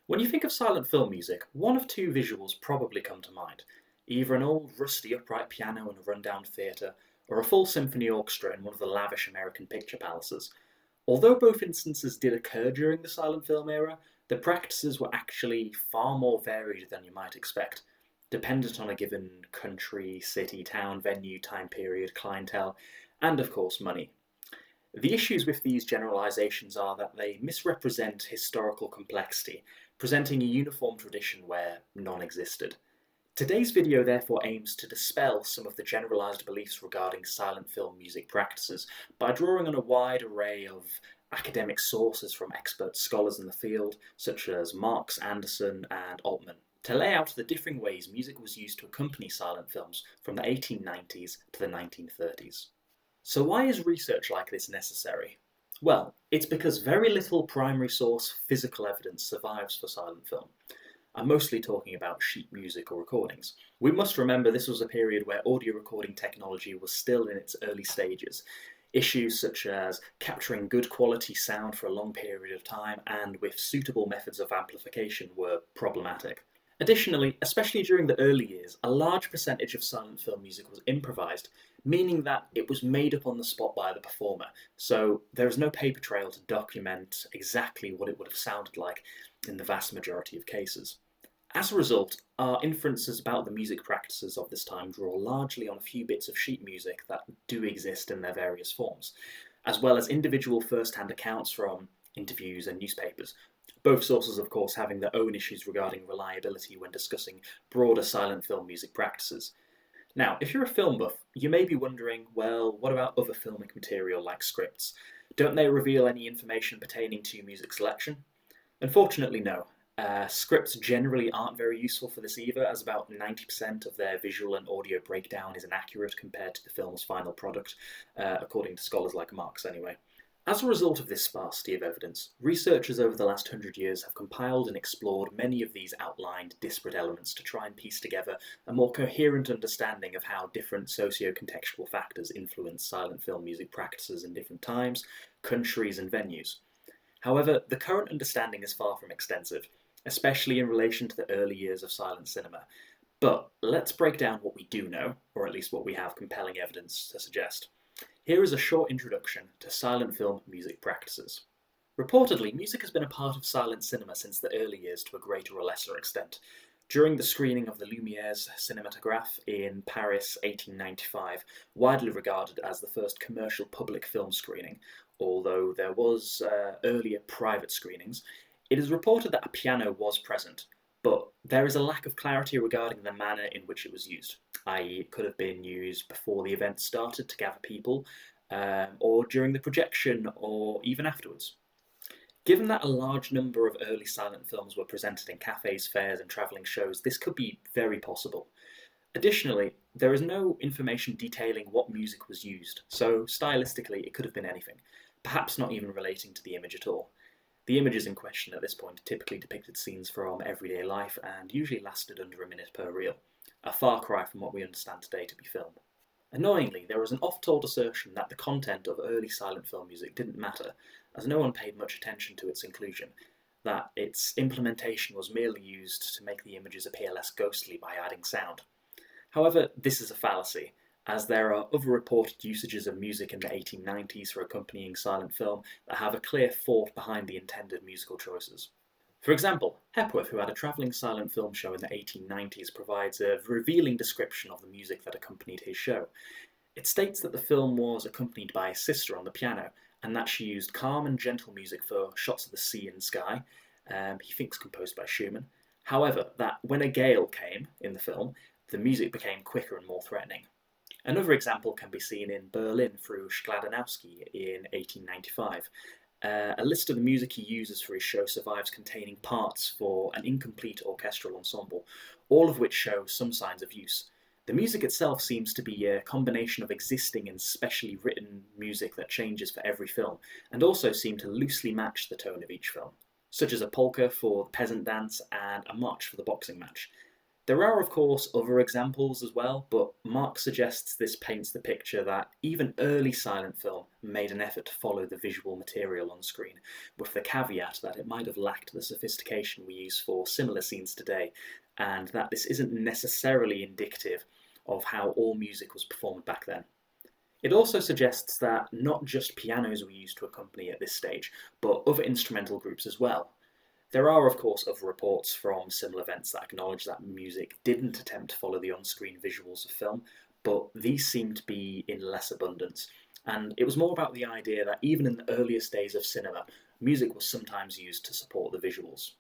When you think of silent film music, one of two visuals probably come to mind. Either an old, rusty upright piano in a rundown theatre, or a full symphony orchestra in one of the lavish American picture palaces. Although both instances did occur during the silent film era, the practices were actually far more varied than you might expect, dependent on a given country, city, town, venue, time period, clientele, and of course money. The issues with these generalizations are that they misrepresent historical complexity, presenting a uniform tradition where none existed. Today's video therefore aims to dispel some of the generalized beliefs regarding silent film music practices by drawing on a wide array of academic sources from expert scholars in the field, such as Marx, Anderson, and Altman, to lay out the differing ways music was used to accompany silent films from the 1890s to the 1930s. So why is research like this necessary? Well, it's because very little primary source physical evidence survives for silent film. I'm mostly talking about sheet music or recordings. We must remember this was a period where audio recording technology was still in its early stages. Issues such as capturing good quality sound for a long period of time and with suitable methods of amplification were problematic. Additionally, especially during the early years, a large percentage of silent film music was improvised, meaning that it was made up on the spot by the performer, so there is no paper trail to document exactly what it would have sounded like in the vast majority of cases. As a result, our inferences about the music practices of this time draw largely on a few bits of sheet music that do exist in their various forms, as well as individual first-hand accounts from interviews and newspapers, both sources of course having their own issues regarding reliability when discussing broader silent film music practices. Now, if you're a film buff, you may be wondering, well, what about other filmic material like scripts? Don't they reveal any information pertaining to music selection? Unfortunately, no. Scripts generally aren't very useful for this either, as about 90% of their visual and audio breakdown is inaccurate compared to the film's final product, according to scholars like Marx anyway. As a result of this sparsity of evidence, researchers over the last 100 years have compiled and explored many of these outlined, disparate elements to try and piece together a more coherent understanding of how different socio-contextual factors influence silent film music practices in different times, countries, and venues. However, the current understanding is far from extensive, especially in relation to the early years of silent cinema. But let's break down what we do know, or at least what we have compelling evidence to suggest. Here is a short introduction to silent film music practices. Reportedly, music has been a part of silent cinema since the early years to a greater or lesser extent. During the screening of the Lumiere's Cinématographe in Paris 1895, widely regarded as the first commercial public film screening, although there was earlier private screenings, it is reported that a piano was present, but there is a lack of clarity regarding the manner in which it was used, i.e. it could have been used before the event started to gather people, or during the projection, or even afterwards. Given that a large number of early silent films were presented in cafes, fairs, and travelling shows, this could be very possible. Additionally, there is no information detailing what music was used, so stylistically it could have been anything, perhaps not even relating to the image at all. The images in question at this point typically depicted scenes from everyday life and usually lasted under a minute per reel, a far cry from what we understand today to be film. Annoyingly, there was an oft-told assertion that the content of early silent film music didn't matter, as no one paid much attention to its inclusion, that its implementation was merely used to make the images appear less ghostly by adding sound. However, this is a fallacy, as there are other reported usages of music in the 1890s for accompanying silent film that have a clear thought behind the intended musical choices. For example, Hepworth, who had a travelling silent film show in the 1890s, provides a revealing description of the music that accompanied his show. It states that the film was accompanied by his sister on the piano, and that she used calm and gentle music for shots of the sea and sky, he thinks composed by Schumann. However, that when a gale came in the film, the music became quicker and more threatening. Another example can be seen in Berlin through Skladanowski in 1895. A list of the music he uses for his show survives containing parts for an incomplete orchestral ensemble, all of which show some signs of use. The music itself seems to be a combination of existing and specially written music that changes for every film, and also seem to loosely match the tone of each film, such as a polka for the peasant dance and a march for the boxing match. There are, of course, other examples as well, but Marx suggests this paints the picture that even early silent film made an effort to follow the visual material on screen, with the caveat that it might have lacked the sophistication we use for similar scenes today, and that this isn't necessarily indicative of how all music was performed back then. It also suggests that not just pianos were used to accompany at this stage, but other instrumental groups as well. There are, of course, other reports from similar events that acknowledge that music didn't attempt to follow the on-screen visuals of film, but these seem to be in less abundance. And it was more about the idea that even in the earliest days of cinema, music was sometimes used to support the visuals.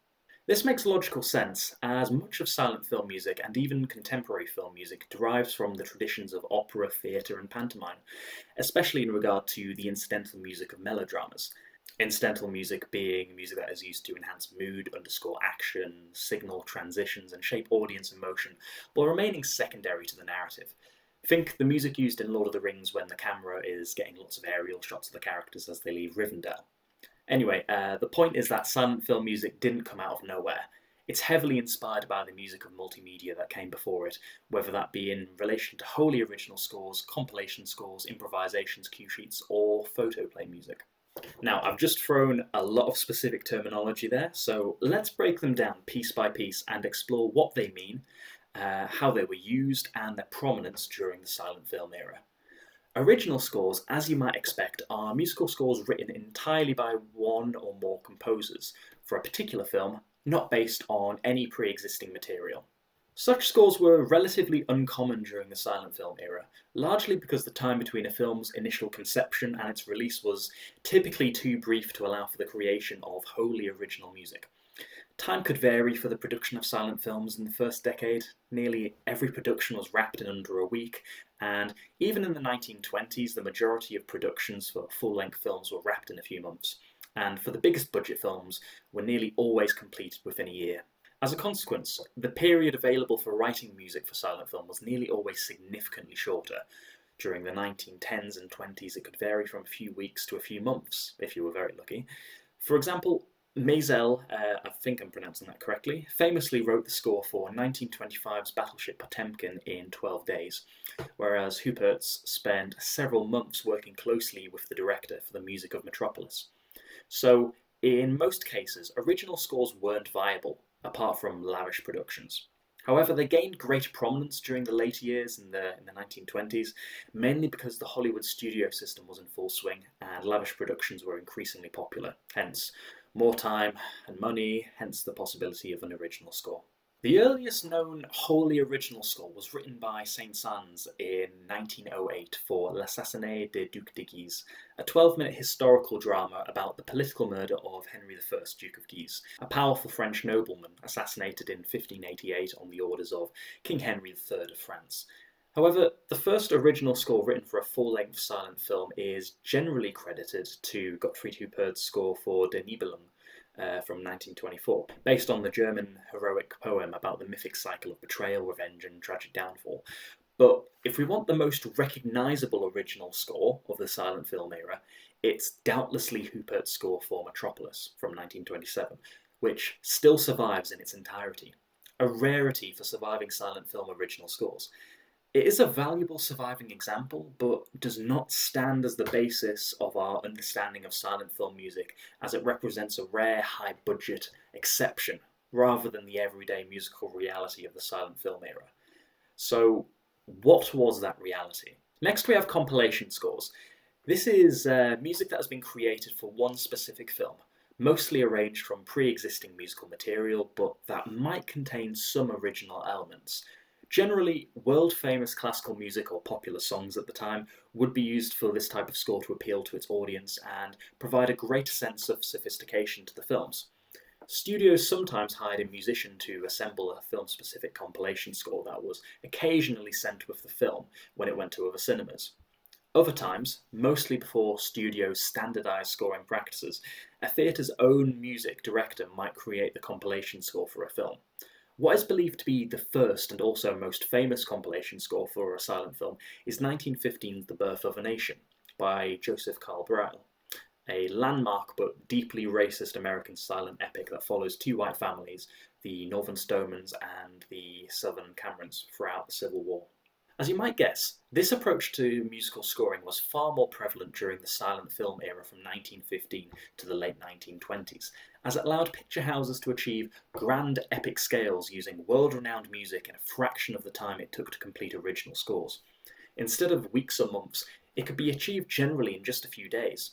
This makes logical sense, as much of silent film music and even contemporary film music derives from the traditions of opera, theatre, and pantomime, especially in regard to the incidental music of melodramas. Incidental music being music that is used to enhance mood, underscore action, signal transitions, and shape audience emotion, while remaining secondary to the narrative. Think the music used in Lord of the Rings when the camera is getting lots of aerial shots of the characters as they leave Rivendell. Anyway, the point is that silent film music didn't come out of nowhere. It's heavily inspired by the music of multimedia that came before it, whether that be in relation to wholly original scores, compilation scores, improvisations, cue sheets, or photoplay music. Now, I've just thrown a lot of specific terminology there, so let's break them down piece by piece and explore what they mean, how they were used, and their prominence during the silent film era. Original scores, as you might expect, are musical scores written entirely by one or more composers for a particular film, not based on any pre-existing material. Such scores were relatively uncommon during the silent film era, largely because the time between a film's initial conception and its release was typically too brief to allow for the creation of wholly original music. Time could vary for the production of silent films in the first decade. Nearly every production was wrapped in under a week, and even in the 1920s, the majority of productions for full-length films were wrapped in a few months, and for the biggest budget films, were nearly always completed within a year. As a consequence, the period available for writing music for silent film was nearly always significantly shorter. During the 1910s and 20s, it could vary from a few weeks to a few months, if you were very lucky. For example, Maisel, I think I'm pronouncing that correctly, famously wrote the score for 1925's battleship Potemkin in 12 days, whereas Huppert's spent several months working closely with the director for the music of Metropolis. So, in most cases, original scores weren't viable, apart from lavish productions. However, they gained greater prominence during the later years in the 1920s, mainly because the Hollywood studio system was in full swing and lavish productions were increasingly popular, hence more time and money, hence the possibility of an original score. The earliest known wholly original score was written by Saint-Saëns in 1908 for L'Assassinat des Ducs de Guise, a 12-minute historical drama about the political murder of Henry I, Duke of Guise, a powerful French nobleman assassinated in 1588 on the orders of King Henry III of France. However, the first original score written for a full-length silent film is generally credited to Gottfried Huppert's score for Der Nibelung from 1924, based on the German heroic poem about the mythic cycle of betrayal, revenge, and tragic downfall. But if we want the most recognisable original score of the silent film era, it's doubtlessly Huppert's score for Metropolis from 1927, which still survives in its entirety. A rarity for surviving silent film original scores. It is a valuable surviving example, but does not stand as the basis of our understanding of silent film music, as it represents a rare, high-budget exception, rather than the everyday musical reality of the silent film era. So, what was that reality? Next we have compilation scores. This is music that has been created for one specific film, mostly arranged from pre-existing musical material, but that might contain some original elements. Generally, world-famous classical music or popular songs at the time would be used for this type of score to appeal to its audience and provide a greater sense of sophistication to the films. Studios sometimes hired a musician to assemble a film-specific compilation score that was occasionally sent with the film when it went to other cinemas. Other times, mostly before studios standardised scoring practices, a theatre's own music director might create the compilation score for a film. What is believed to be the first and also most famous compilation score for a silent film is 1915's The Birth of a Nation by Joseph Carl Browell, a landmark but deeply racist American silent epic that follows two white families, the Northern Stomans and the Southern Camerons, throughout the Civil War. As you might guess, This approach to musical scoring was far more prevalent during the silent film era from 1915 to the late 1920s, as it allowed picture houses to achieve grand epic scales using world-renowned music in a fraction of the time it took to complete original scores. Instead of weeks or months, it could be achieved generally in just a few days.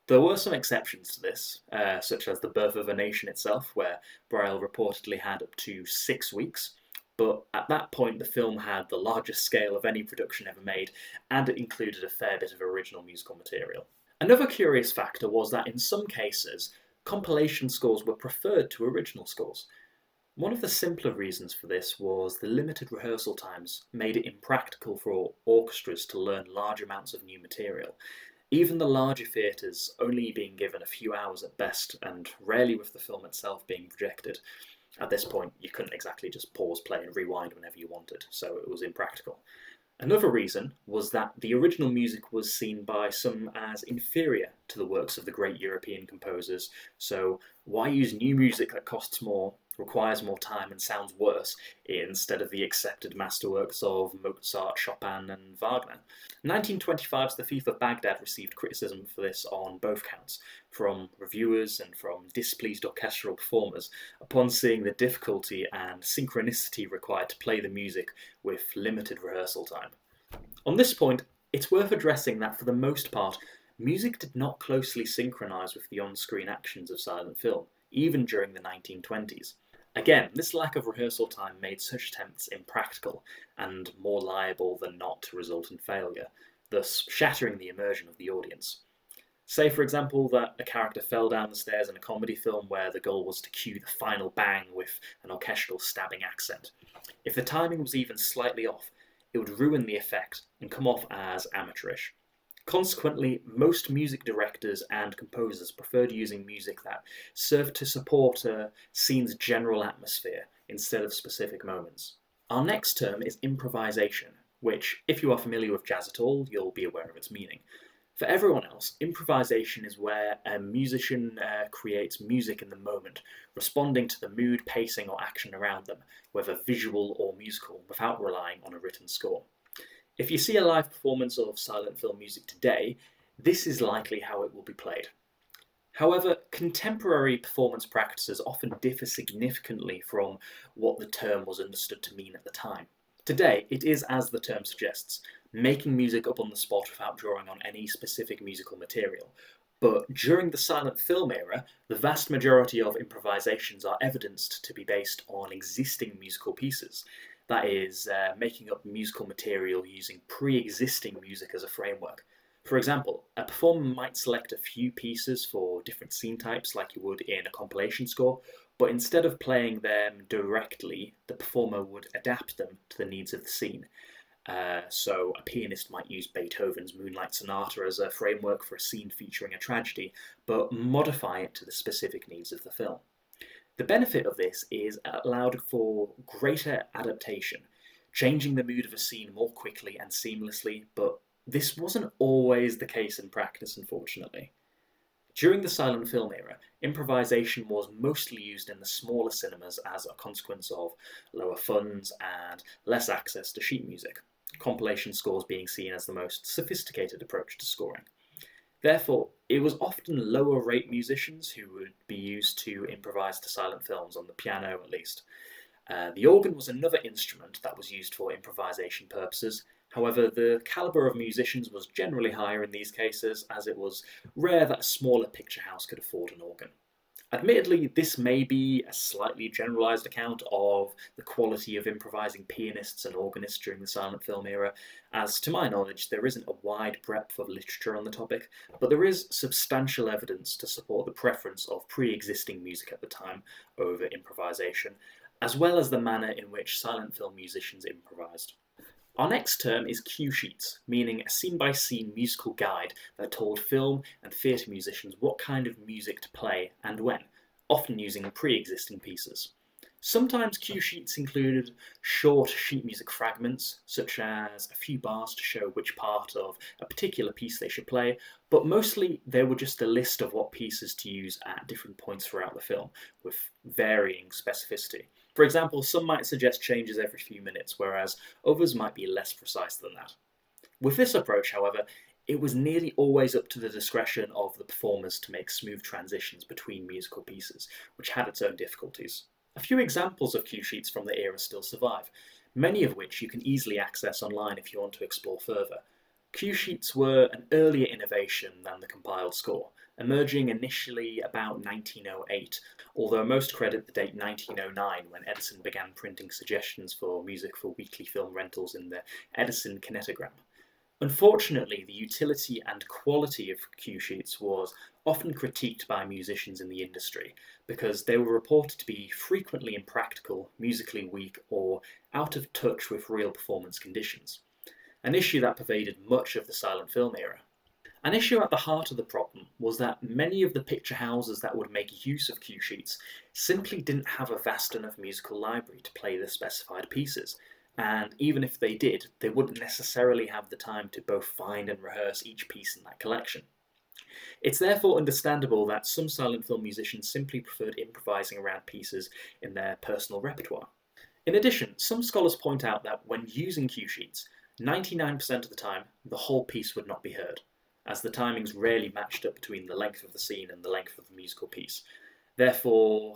There were some exceptions to this, such as The Birth of a Nation itself, where Braille reportedly had up to 6 weeks, but at that point the film had the largest scale of any production ever made, and it included a fair bit of original musical material. Another curious factor was that in some cases, compilation scores were preferred to original scores. One of the simpler reasons for this was the limited rehearsal times made it impractical for orchestras to learn large amounts of new material. Even the larger theatres only being given a few hours at best, and rarely with the film itself being projected. At this point, you couldn't exactly just pause, play, and rewind whenever you wanted, so it was impractical. Another reason was that the original music was seen by some as inferior to the works of the great European composers, so why use new music that costs more, requires more time, and sounds worse instead of the accepted masterworks of Mozart, Chopin, and Wagner? 1925's The Thief of Baghdad received criticism for this on both counts, from reviewers and from displeased orchestral performers, upon seeing the difficulty and synchronicity required to play the music with limited rehearsal time. On this point, it's worth addressing that for the most part, music did not closely synchronise with the on-screen actions of silent film, even during the 1920s. Again, this lack of rehearsal time made such attempts impractical, and more liable than not to result in failure, thus shattering the immersion of the audience. Say, for example, that a character fell down the stairs in a comedy film where the goal was to cue the final bang with an orchestral stabbing accent. If the timing was even slightly off, it would ruin the effect and come off as amateurish. Consequently, most music directors and composers preferred using music that served to support a scene's general atmosphere instead of specific moments. Our next term is improvisation, which, if you are familiar with jazz at all, you'll be aware of its meaning. For everyone else, improvisation is where a musician creates music in the moment, responding to the mood, pacing, or action around them, whether visual or musical, without relying on a written score. If you see a live performance of silent film music today, this is likely how it will be played. However, contemporary performance practices often differ significantly from what the term was understood to mean at the time. Today, it is, as the term suggests, making music up on the spot without drawing on any specific musical material. But during the silent film era, the vast majority of improvisations are evidenced to be based on existing musical pieces. That is, making up musical material using pre-existing music as a framework. For example, a performer might select a few pieces for different scene types like you would in a compilation score, but instead of playing them directly, the performer would adapt them to the needs of the scene. So a pianist might use Beethoven's Moonlight Sonata as a framework for a scene featuring a tragedy, but modify it to the specific needs of the film. The benefit of this is it allowed for greater adaptation, changing the mood of a scene more quickly and seamlessly, but this wasn't always the case in practice, unfortunately. During the silent film era, improvisation was mostly used in the smaller cinemas as a consequence of lower funds and less access to sheet music, compilation scores being seen as the most sophisticated approach to scoring. Therefore, it was often lower rate musicians who would be used to improvise to silent films, on the piano at least. The organ was another instrument that was used for improvisation purposes. However, the calibre of musicians was generally higher in these cases, as it was rare that a smaller picture house could afford an organ. Admittedly, this may be a slightly generalised account of the quality of improvising pianists and organists during the silent film era, as to my knowledge there isn't a wide breadth of literature on the topic, but there is substantial evidence to support the preference of pre-existing music at the time over improvisation, as well as the manner in which silent film musicians improvised. Our next term is cue sheets, meaning a scene-by-scene musical guide that told film and theatre musicians what kind of music to play and when, often using pre-existing pieces. Sometimes cue sheets included short sheet music fragments, such as a few bars to show which part of a particular piece they should play, but mostly they were just a list of what pieces to use at different points throughout the film, with varying specificity. For example, some might suggest changes every few minutes, whereas others might be less precise than that. With this approach, however, it was nearly always up to the discretion of the performers to make smooth transitions between musical pieces, which had its own difficulties. A few examples of cue sheets from the era still survive, many of which you can easily access online if you want to explore further. Cue sheets were an earlier innovation than the compiled score, emerging initially about 1908, although most credit the date 1909 when Edison began printing suggestions for music for weekly film rentals in the Edison kinetogram. Unfortunately, the utility and quality of cue sheets was often critiqued by musicians in the industry because they were reported to be frequently impractical, musically weak, or out of touch with real performance conditions, an issue that pervaded much of the silent film era. An issue at the heart of the problem was that many of the picture houses that would make use of cue sheets simply didn't have a vast enough musical library to play the specified pieces, and even if they did, they wouldn't necessarily have the time to both find and rehearse each piece in that collection. It's therefore understandable that some silent film musicians simply preferred improvising around pieces in their personal repertoire. In addition, some scholars point out that when using cue sheets, 99% of the time, the whole piece would not be heard, as the timings rarely matched up between the length of the scene and the length of the musical piece, therefore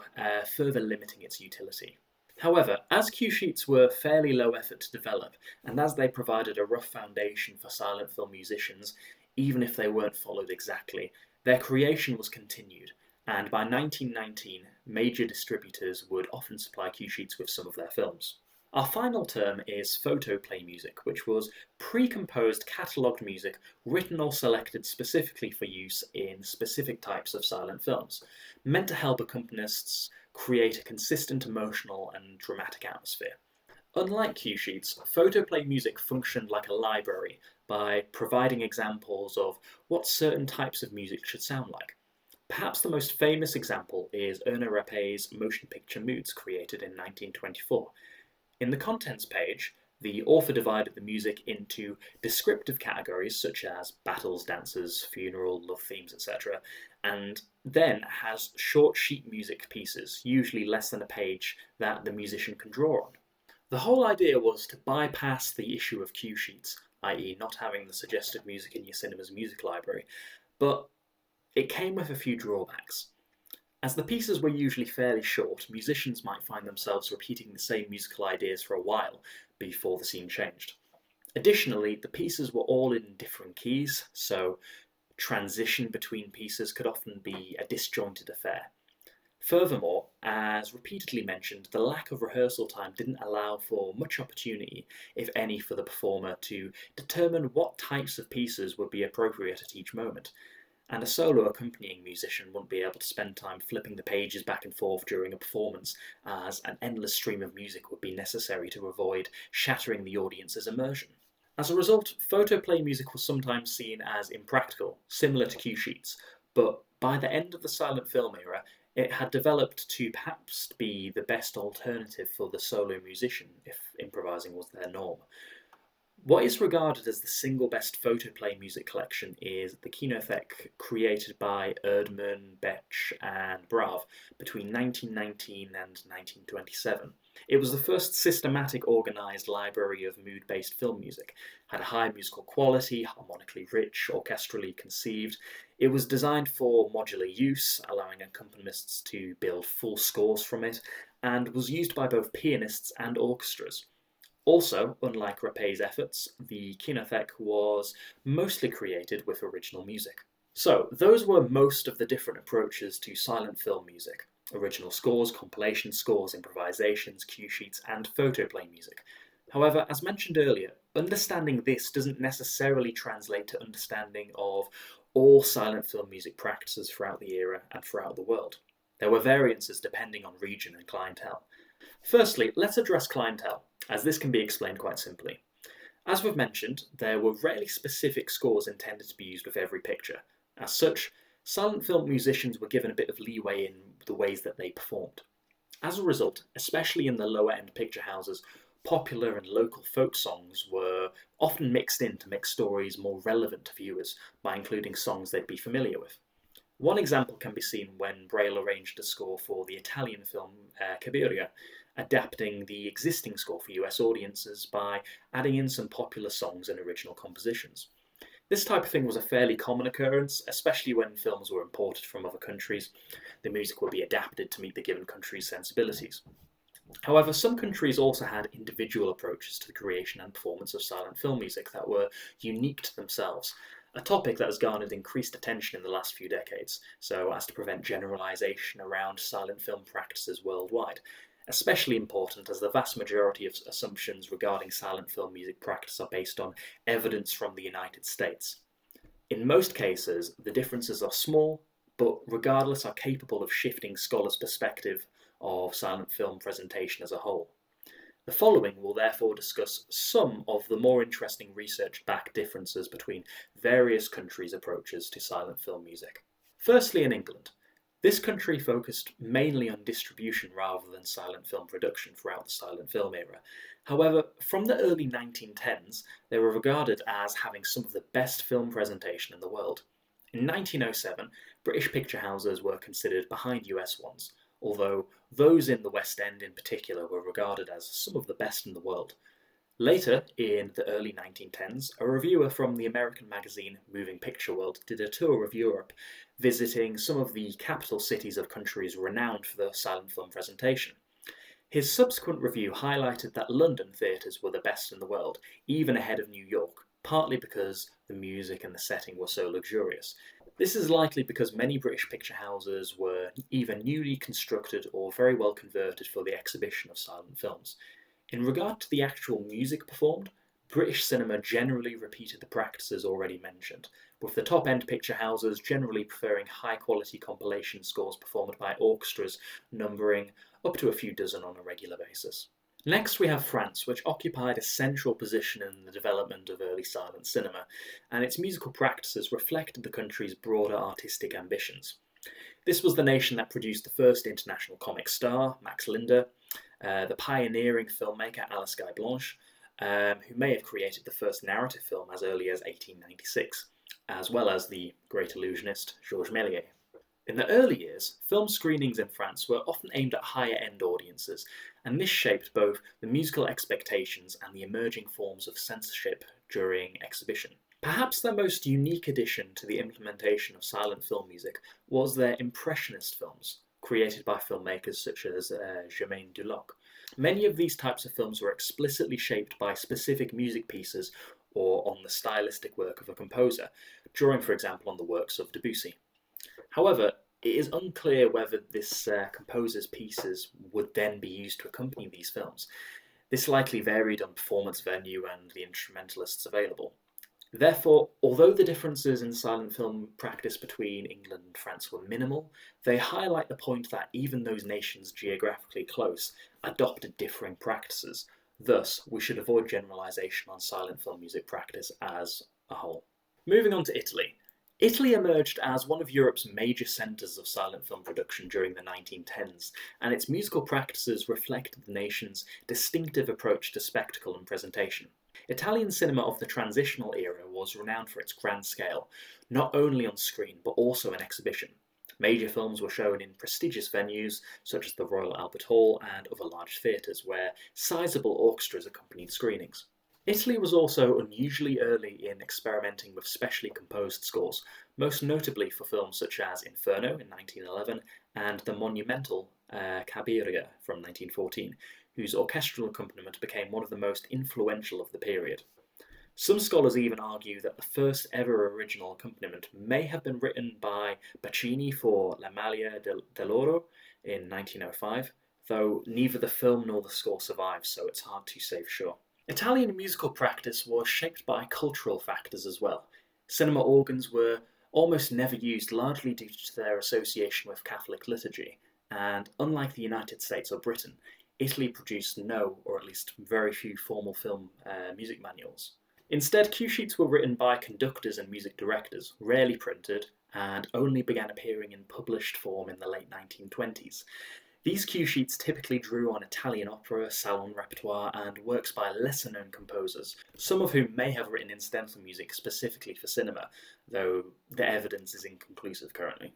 further limiting its utility. However, as cue sheets were fairly low effort to develop, and as they provided a rough foundation for silent film musicians, even if they weren't followed exactly, their creation was continued, and by 1919, major distributors would often supply cue sheets with some of their films. Our final term is photoplay music, which was pre-composed catalogued music written or selected specifically for use in specific types of silent films, meant to help accompanists create a consistent emotional and dramatic atmosphere. Unlike cue sheets, photoplay music functioned like a library by providing examples of what certain types of music should sound like. Perhaps the most famous example is Ernest Rapet's motion picture moods created in 1924. In the contents page, the author divided the music into descriptive categories such as battles, dances, funeral, love themes, etc., and then has short sheet music pieces, usually less than a page, that the musician can draw on. The whole idea was to bypass the issue of cue sheets, i.e. not having the suggested music in your cinema's music library, but it came with a few drawbacks. As the pieces were usually fairly short, musicians might find themselves repeating the same musical ideas for a while before the scene changed. Additionally, the pieces were all in different keys, so transition between pieces could often be a disjointed affair. Furthermore, as repeatedly mentioned, the lack of rehearsal time didn't allow for much opportunity, if any, for the performer to determine what types of pieces would be appropriate at each moment, and a solo accompanying musician wouldn't be able to spend time flipping the pages back and forth during a performance, as an endless stream of music would be necessary to avoid shattering the audience's immersion. As a result, photoplay music was sometimes seen as impractical, similar to cue sheets, but by the end of the silent film era, it had developed to perhaps be the best alternative for the solo musician if improvising was their norm. What is regarded as the single best photoplay music collection is the Kinothek, created by Erdmann, Betsch and Brav between 1919 and 1927. It was the first systematic organised library of mood-based film music, had a high musical quality, harmonically rich, orchestrally conceived. It was designed for modular use, allowing accompanists to build full scores from it, and was used by both pianists and orchestras. Also, unlike Rapet's efforts, the Kinothek was mostly created with original music. So, those were most of the different approaches to silent film music: original scores, compilation scores, improvisations, cue sheets, and photoplay music. However, as mentioned earlier, understanding this doesn't necessarily translate to understanding of all silent film music practices throughout the era and throughout the world. There were variances depending on region and clientele. Firstly, let's address clientele, as this can be explained quite simply. As we've mentioned, there were rarely specific scores intended to be used with every picture. As such, silent film musicians were given a bit of leeway in the ways that they performed. As a result, especially in the lower end picture houses, popular and local folk songs were often mixed in to make stories more relevant to viewers by including songs they'd be familiar with. One example can be seen when Braille arranged a score for the Italian film Cabiria, adapting the existing score for US audiences by adding in some popular songs and original compositions. This type of thing was a fairly common occurrence, especially when films were imported from other countries. The music would be adapted to meet the given country's sensibilities. However, some countries also had individual approaches to the creation and performance of silent film music that were unique to themselves, a topic that has garnered increased attention in the last few decades, so as to prevent generalization around silent film practices worldwide, especially important as the vast majority of assumptions regarding silent film music practice are based on evidence from the United States. In most cases, the differences are small, but regardless are capable of shifting scholars' perspective of silent film presentation as a whole. The following will therefore discuss some of the more interesting research-backed differences between various countries' approaches to silent film music. Firstly, in England. This country focused mainly on distribution rather than silent film production throughout the silent film era. However, from the early 1910s, they were regarded as having some of the best film presentation in the world. In 1907, British picture houses were considered behind US ones, although those in the West End in particular were regarded as some of the best in the world. Later, in the early 1910s, a reviewer from the American magazine Moving Picture World did a tour of Europe, visiting some of the capital cities of countries renowned for their silent film presentation. His subsequent review highlighted that London theatres were the best in the world, even ahead of New York, partly because the music and the setting were so luxurious. This is likely because many British picture houses were either newly constructed or very well converted for the exhibition of silent films. In regard to the actual music performed, British cinema generally repeated the practices already mentioned, with the top-end picture houses generally preferring high-quality compilation scores performed by orchestras numbering up to a few dozen on a regular basis. Next we have France, which occupied a central position in the development of early silent cinema, and its musical practices reflected the country's broader artistic ambitions. This was the nation that produced the first international comic star, Max Linder, the pioneering filmmaker Alice Guy Blanche, who may have created the first narrative film as early as 1896, as well as the great illusionist Georges Méliès. In the early years, film screenings in France were often aimed at higher-end audiences, and this shaped both the musical expectations and the emerging forms of censorship during exhibition. Perhaps their most unique addition to the implementation of silent film music was their impressionist films, created by filmmakers such as Germain Dulac. Many of these types of films were explicitly shaped by specific music pieces or on the stylistic work of a composer, drawing for example on the works of Debussy. However, it is unclear whether this composer's pieces would then be used to accompany these films. This likely varied on performance venue and the instrumentalists available. Therefore, although the differences in silent film practice between England and France were minimal, they highlight the point that even those nations geographically close adopted differing practices. Thus, we should avoid generalisation on silent film music practice as a whole. Moving on to Italy. Italy emerged as one of Europe's major centres of silent film production during the 1910s, and its musical practices reflected the nation's distinctive approach to spectacle and presentation. Italian cinema of the transitional era was renowned for its grand scale, not only on screen but also in exhibition. Major films were shown in prestigious venues such as the Royal Albert Hall and other large theatres where sizable orchestras accompanied screenings. Italy was also unusually early in experimenting with specially composed scores, most notably for films such as Inferno in 1911 and the monumental Cabiria from 1914, whose orchestral accompaniment became one of the most influential of the period. Some scholars even argue that the first ever original accompaniment may have been written by Bacchini for La Maglia dell'Oro in 1905, though neither the film nor the score survives, so it's hard to say for sure. Italian musical practice was shaped by cultural factors as well. Cinema organs were almost never used, largely due to their association with Catholic liturgy, and unlike the United States or Britain, Italy produced no, or at least very few, formal film music manuals. Instead, cue sheets were written by conductors and music directors, rarely printed, and only began appearing in published form in the late 1920s. These cue sheets typically drew on Italian opera, salon repertoire, and works by lesser-known composers, some of whom may have written incidental music specifically for cinema, though the evidence is inconclusive currently.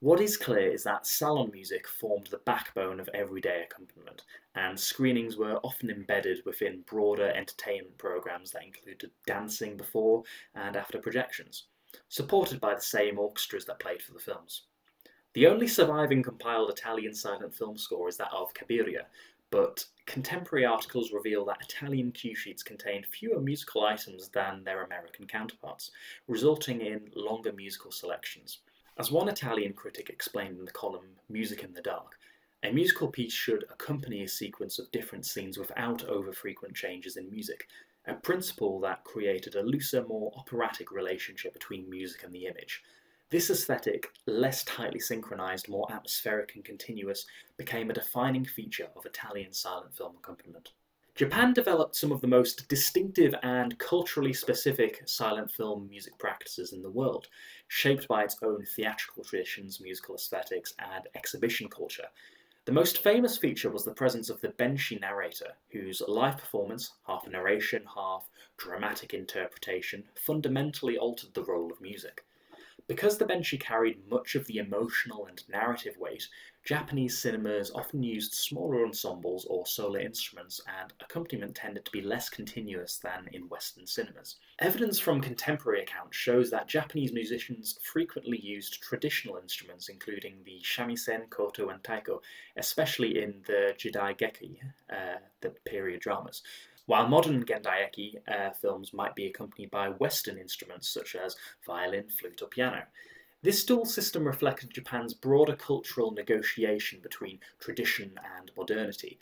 What is clear is that salon music formed the backbone of everyday accompaniment, and screenings were often embedded within broader entertainment programs that included dancing before and after projections, supported by the same orchestras that played for the films. The only surviving compiled Italian silent film score is that of Cabiria, but contemporary articles reveal that Italian cue sheets contained fewer musical items than their American counterparts, resulting in longer musical selections. As one Italian critic explained in the column Music in the Dark, a musical piece should accompany a sequence of different scenes without over-frequent changes in music, a principle that created a looser, more operatic relationship between music and the image. This aesthetic, less tightly synchronized, more atmospheric and continuous, became a defining feature of Italian silent film accompaniment. Japan developed some of the most distinctive and culturally specific silent film music practices in the world, shaped by its own theatrical traditions, musical aesthetics, and exhibition culture. The most famous feature was the presence of the benshi narrator, whose live performance, half narration, half dramatic interpretation, fundamentally altered the role of music. Because the benshi carried much of the emotional and narrative weight, Japanese cinemas often used smaller ensembles or solo instruments, and accompaniment tended to be less continuous than in Western cinemas. Evidence from contemporary accounts shows that Japanese musicians frequently used traditional instruments, including the shamisen, koto, and taiko, especially in the jidaigeki, the period dramas, while modern Gendaiki films might be accompanied by Western instruments such as violin, flute, or piano. This dual system reflected Japan's broader cultural negotiation between tradition and modernity.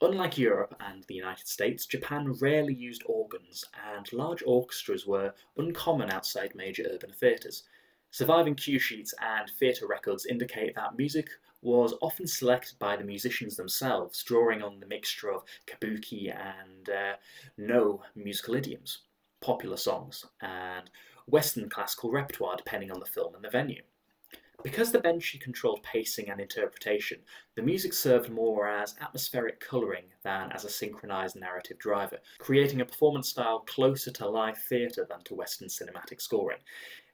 Unlike Europe and the United States, Japan rarely used organs, and large orchestras were uncommon outside major urban theatres. Surviving cue sheets and theatre records indicate that music was often selected by the musicians themselves, drawing on the mixture of kabuki and no musical idioms, popular songs, and Western classical repertoire depending on the film and the venue. Because the benshi controlled pacing and interpretation, the music served more as atmospheric colouring than as a synchronised narrative driver, creating a performance style closer to live theatre than to Western cinematic scoring.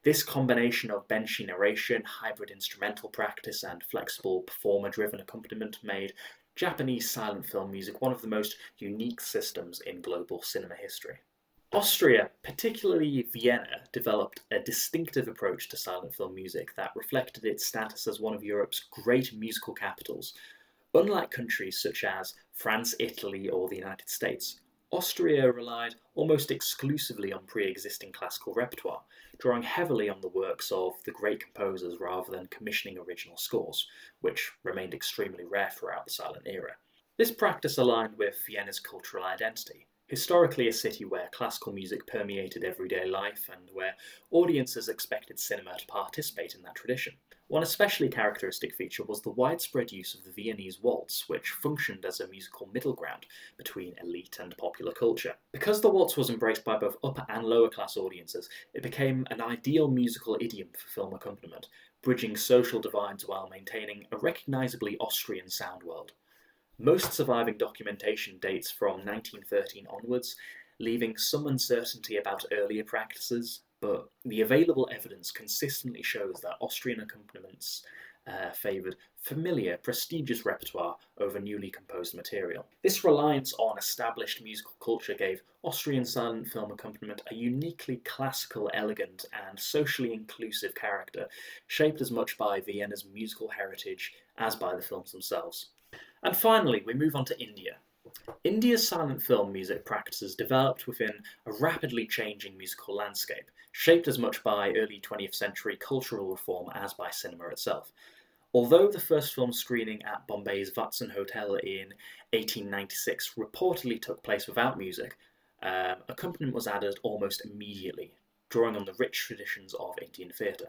This combination of benshi narration, hybrid instrumental practice, and flexible performer-driven accompaniment made Japanese silent film music one of the most unique systems in global cinema history. Austria, particularly Vienna, developed a distinctive approach to silent film music that reflected its status as one of Europe's great musical capitals. Unlike countries such as France, Italy, or the United States, Austria relied almost exclusively on pre-existing classical repertoire, drawing heavily on the works of the great composers rather than commissioning original scores, which remained extremely rare throughout the silent era. This practice aligned with Vienna's cultural identity, historically a city where classical music permeated everyday life and where audiences expected cinema to participate in that tradition. One especially characteristic feature was the widespread use of the Viennese waltz, which functioned as a musical middle ground between elite and popular culture. Because the waltz was embraced by both upper and lower class audiences, it became an ideal musical idiom for film accompaniment, bridging social divides while maintaining a recognisably Austrian sound world. Most surviving documentation dates from 1913 onwards, leaving some uncertainty about earlier practices, but the available evidence consistently shows that Austrian accompaniments favoured familiar, prestigious repertoire over newly composed material. This reliance on established musical culture gave Austrian silent film accompaniment a uniquely classical, elegant, and socially inclusive character, shaped as much by Vienna's musical heritage as by the films themselves. And finally, we move on to India. India's silent film music practices developed within a rapidly changing musical landscape, shaped as much by early 20th century cultural reform as by cinema itself. Although the first film screening at Bombay's Watson Hotel in 1896 reportedly took place without music, accompaniment was added almost immediately, drawing on the rich traditions of Indian theatre.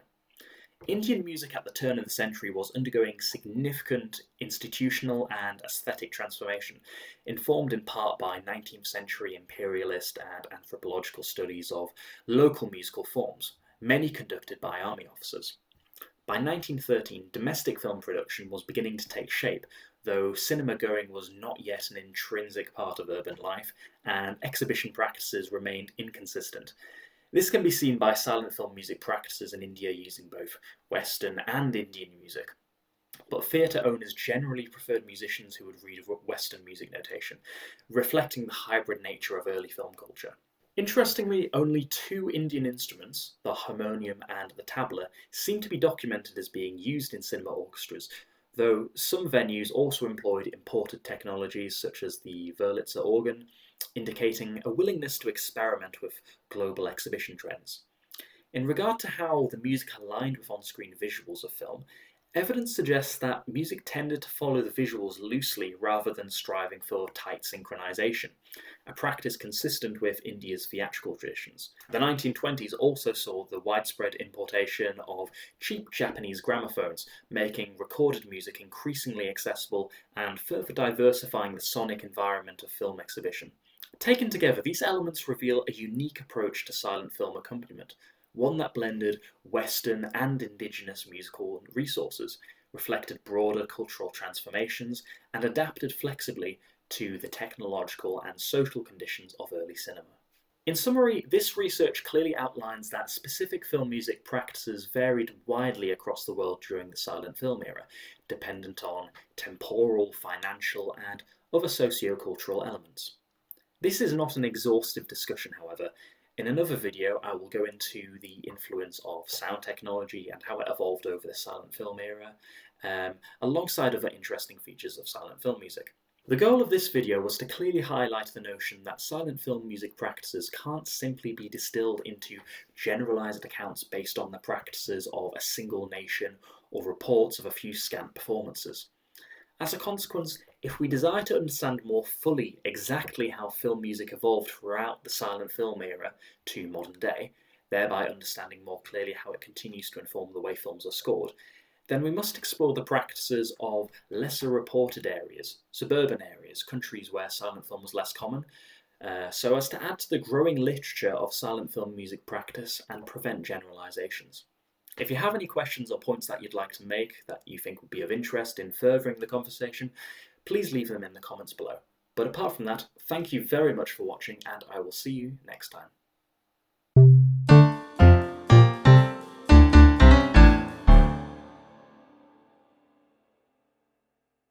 Indian music at the turn of the century was undergoing significant institutional and aesthetic transformation, informed in part by 19th century imperialist and anthropological studies of local musical forms, many conducted by army officers. By 1913, domestic film production was beginning to take shape, though cinema going was not yet an intrinsic part of urban life, and exhibition practices remained inconsistent. This can be seen by silent film music practices in India using both Western and Indian music. But theatre owners generally preferred musicians who would read Western music notation, reflecting the hybrid nature of early film culture. Interestingly, only two Indian instruments, the harmonium and the tabla, seem to be documented as being used in cinema orchestras, though some venues also employed imported technologies such as the Wurlitzer organ, indicating a willingness to experiment with global exhibition trends. In regard to how the music aligned with on-screen visuals of film, evidence suggests that music tended to follow the visuals loosely rather than striving for tight synchronization, a practice consistent with India's theatrical traditions. The 1920s also saw the widespread importation of cheap Japanese gramophones, making recorded music increasingly accessible and further diversifying the sonic environment of film exhibition. Taken together, these elements reveal a unique approach to silent film accompaniment, one that blended Western and indigenous musical resources, reflected broader cultural transformations, and adapted flexibly to the technological and social conditions of early cinema. In summary, this research clearly outlines that specific film music practices varied widely across the world during the silent film era, dependent on temporal, financial, and other socio-cultural elements. This is not an exhaustive discussion, however. In another video, I will go into the influence of sound technology and how it evolved over the silent film era, alongside other interesting features of silent film music. The goal of this video was to clearly highlight the notion that silent film music practices can't simply be distilled into generalized accounts based on the practices of a single nation or reports of a few scant performances. As a consequence, if we desire to understand more fully exactly how film music evolved throughout the silent film era to modern day, thereby understanding more clearly how it continues to inform the way films are scored, then we must explore the practices of lesser reported areas, suburban areas, countries where silent film was less common, so as to add to the growing literature of silent film music practice and prevent generalizations. If you have any questions or points that you'd like to make that you think would be of interest in furthering the conversation, please leave them in the comments below. But apart from that, thank you very much for watching, and I will see you next time.